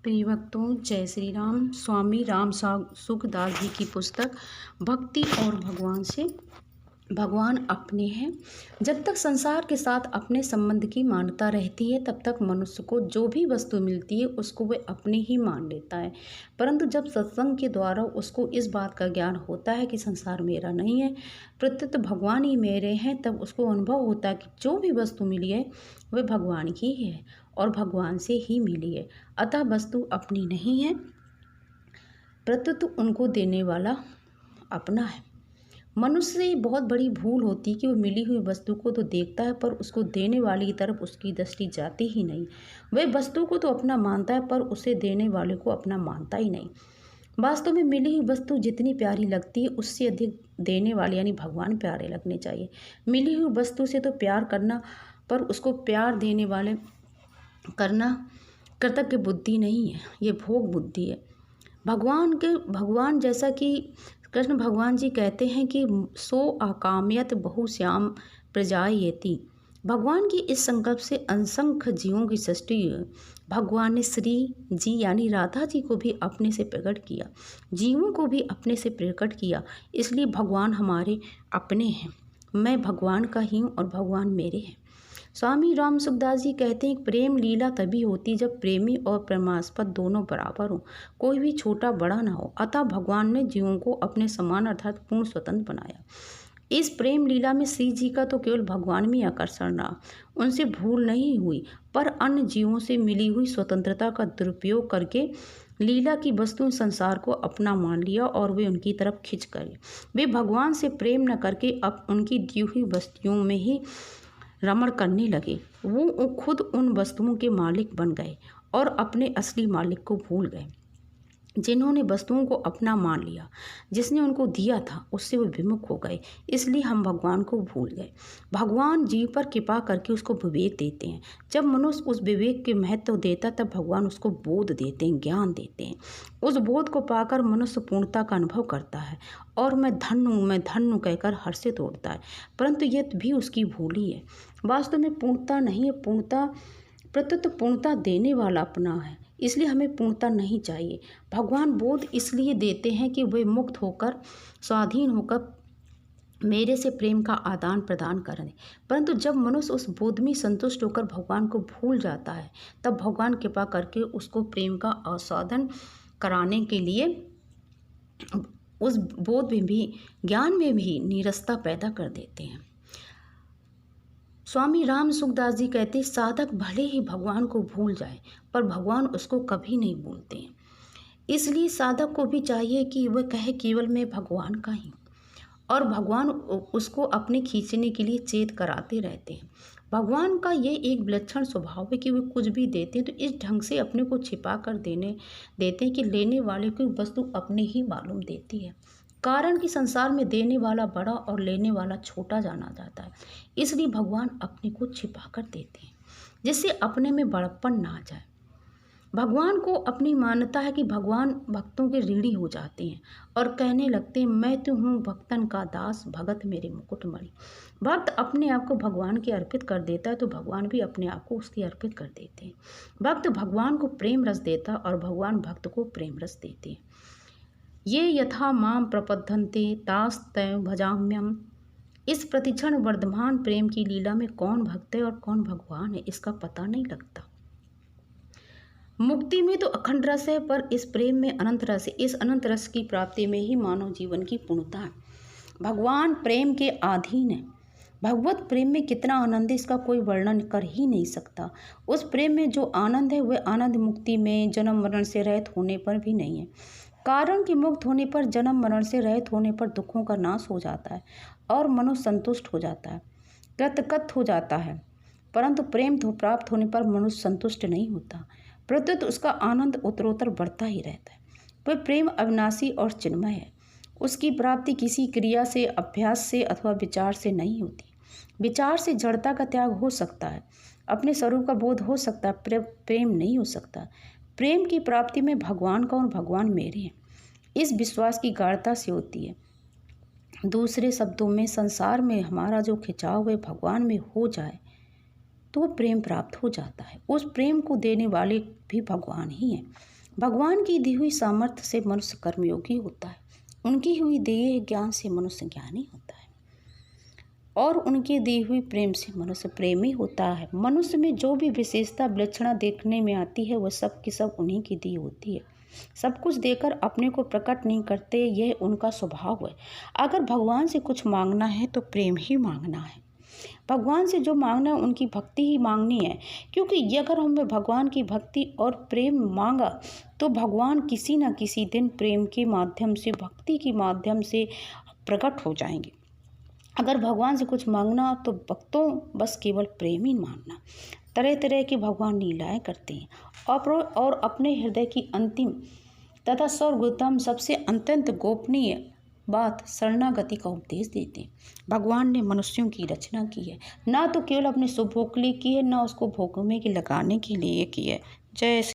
प्रिय भक्तों, जय श्री राम। स्वामी राम सुखदास जी की पुस्तक भक्ति और भगवान से। भगवान अपने हैं। जब तक संसार के साथ अपने संबंध की मान्यता रहती है तब तक मनुष्य को जो भी वस्तु मिलती है उसको वह अपने ही मान लेता है। परंतु जब सत्संग के द्वारा उसको इस बात का ज्ञान होता है कि संसार मेरा नहीं है, प्रत्युत भगवान ही मेरे हैं, तब उसको अनुभव होता है कि जो भी वस्तु मिली है वह भगवान की है और भगवान से ही मिली है। अतः वस्तु अपनी नहीं है, प्रत्युत उनको देने वाला अपना है। मनुष्य से बहुत बड़ी भूल होती है कि वो मिली हुई वस्तु को तो देखता है पर उसको देने वाले की तरफ उसकी दृष्टि जाती ही नहीं। वह वस्तु को तो अपना मानता है पर उसे देने वाले को अपना मानता ही नहीं। वास्तव में मिली हुई वस्तु जितनी प्यारी लगती है उससे अधिक देने वाले यानी भगवान प्यारे लगने चाहिए। मिली हुई वस्तु से तो प्यार करना पर उसको प्यार देने वाले करना कृतज्ञ बुद्धि नहीं है, ये भोग बुद्धि है। भगवान जैसा कि कृष्ण भगवान जी कहते हैं कि सो अकामयत बहुश्याम प्रजायति। भगवान की इस संकल्प से असंख्य जीवों की सृष्टि हुई। भगवान ने श्री जी यानी राधा जी को भी अपने से प्रकट किया, जीवों को भी अपने से प्रकट किया। इसलिए भगवान हमारे अपने हैं। मैं भगवान का ही हूँ और भगवान मेरे हैं। स्वामी राम सुखदास जी कहते हैं प्रेम लीला तभी होती जब प्रेमी और प्रेमास्पद दोनों बराबर हो, कोई भी छोटा बड़ा ना हो। अतः भगवान ने जीवों को अपने समान अर्थात पूर्ण स्वतंत्र बनाया। इस प्रेम लीला में श्री जी का तो केवल भगवान में आकर्षण रहा, उनसे भूल नहीं हुई, पर अन्य जीवों से मिली हुई स्वतंत्रता का दुरुपयोग करके लीला की वस्तु संसार को अपना मान लिया और वे उनकी तरफ खिंच गए। वे भगवान से प्रेम न करके अब उनकी दी हुई वस्तुओं में ही रमण करने लगे। वो खुद उन वस्तुओं के मालिक बन गए और अपने असली मालिक को भूल गए। जिन्होंने वस्तुओं को अपना मान लिया, जिसने उनको दिया था उससे वो विमुख हो गए। इसलिए हम भगवान को भूल गए। भगवान जीव पर कृपा करके उसको विवेक देते हैं। जब मनुष्य उस विवेक के महत्व देता तब भगवान उसको बोध देते हैं, ज्ञान देते हैं। उस बोध को पाकर मनुष्य पूर्णता का अनुभव करता है और मैं धन्य हूँ कहकर हर्षित होता है। परंतु यह भी उसकी भूल ही है। वास्तव में पूर्णता नहीं है, पूर्णता प्रत्युत पूर्णता देने वाला अपना है। इसलिए हमें पूर्णता नहीं चाहिए। भगवान बोध इसलिए देते हैं कि वे मुक्त होकर स्वाधीन होकर मेरे से प्रेम का आदान प्रदान करें। परंतु जब मनुष्य उस बोध में संतुष्ट होकर भगवान को भूल जाता है तब भगवान कृपा करके उसको प्रेम का आस्वादन कराने के लिए उस बोध में भी ज्ञान में भी नीरसता पैदा कर देते हैं। स्वामी राम सुखदास जी कहते साधक भले ही भगवान को भूल जाए पर भगवान उसको कभी नहीं भूलते हैं। इसलिए साधक को भी चाहिए कि वह कहे केवल मैं भगवान का ही, और भगवान उसको अपने खींचने के लिए चेत कराते रहते हैं। भगवान का ये एक विलक्षण स्वभाव है कि वे कुछ भी देते हैं तो इस ढंग से अपने को छिपा कर देते हैं कि लेने वाले को वस्तु अपने ही मालूम देती है। कारण कि संसार में देने वाला बड़ा और लेने वाला छोटा जाना जाता है। इसलिए भगवान अपने को छिपा कर देते हैं जिससे अपने में बड़प्पन ना आ जाए। भगवान को अपनी मान्यता है कि भगवान भक्तों के ऋणी हो जाते हैं और कहने लगते हैं मैं तो हूँ भक्तन का दास, भगत मेरे मुकुटमणि। भक्त अपने आप को भगवान के अर्पित कर देता है तो भगवान भी अपने आप को उसके अर्पित कर देते हैं। भक्त भगवान को प्रेम रस देता और भगवान भक्त को प्रेम रस देते हैं। ये यथा माम प्रपद्यन्ते तास्तैव भजाम्यहम्। इस प्रतिक्षण वर्धमान प्रेम की लीला में कौन भक्त है और कौन भगवान है इसका पता नहीं लगता। मुक्ति में तो अखंड रस है पर इस प्रेम में अनंत रस है। इस अनंत रस की प्राप्ति में ही मानव जीवन की पूर्णता है। भगवान प्रेम के अधीन है। भगवत प्रेम में कितना आनंद है इसका कोई वर्णन कर ही नहीं सकता। उस प्रेम में जो आनंद है वह आनंद मुक्ति में जन्म मरण से रहित होने पर भी नहीं है। कारण कि मुक्त होने पर, जन्म मरण से रहित होने पर दुखों का नाश हो जाता है और मनुष्य संतुष्ट हो जाता है, कृतकृत हो जाता है। परंतु प्रेम तो प्राप्त होने पर मनुष्य संतुष्ट नहीं होता, प्रत्युत उसका आनंद उत्तरोत्तर बढ़ता ही रहता है। वह प्रेम अविनाशी और चिन्मय है। उसकी प्राप्ति किसी क्रिया से, अभ्यास से अथवा विचार से नहीं होती। विचार से जड़ता का त्याग हो सकता है, अपने स्वरूप का बोध हो सकता है, प्रेम नहीं हो सकता। प्रेम की प्राप्ति में भगवान का और भगवान मेरे हैं इस विश्वास की गाढ़ता से होती है। दूसरे शब्दों में संसार में हमारा जो खिंचाव है भगवान में हो जाए तो वो प्रेम प्राप्त हो जाता है। उस प्रेम को देने वाले भी भगवान ही हैं। भगवान की दी हुई सामर्थ्य से मनुष्य कर्मयोगी होता है। उनकी हुई दिए ज्ञान से मनुष्य ज्ञानी होता है और उनकी दी हुई प्रेम से मनुष्य प्रेमी होता है। मनुष्य में जो भी विशेषता विलक्षणता देखने में आती है वह सब की सब उन्हीं की दी होती है। सब कुछ देकर अपने को प्रकट नहीं करते, यह उनका स्वभाव है। अगर भगवान से कुछ मांगना है तो प्रेम ही मांगना है। भगवान से जो मांगना है उनकी भक्ति ही मांगनी है, क्योंकि अगर हमें भगवान की भक्ति और प्रेम मांगा तो भगवान किसी न किसी दिन प्रेम के माध्यम से, भक्ति के माध्यम से प्रकट हो जाएंगे। अगर भगवान से कुछ मांगना तो भक्तों बस केवल प्रेम ही मांगना। तरह तरह के भगवान लीलाएं करते हैं और अपने हृदय की अंतिम तथा सर्वोत्तम सबसे अत्यंत गोपनीय बात शरणागति का उपदेश देते हैं। भगवान ने मनुष्यों की रचना की है, ना तो केवल अपने सुभोग के लिए की है, ना उसको भोग में लगाने के लिए की है। जय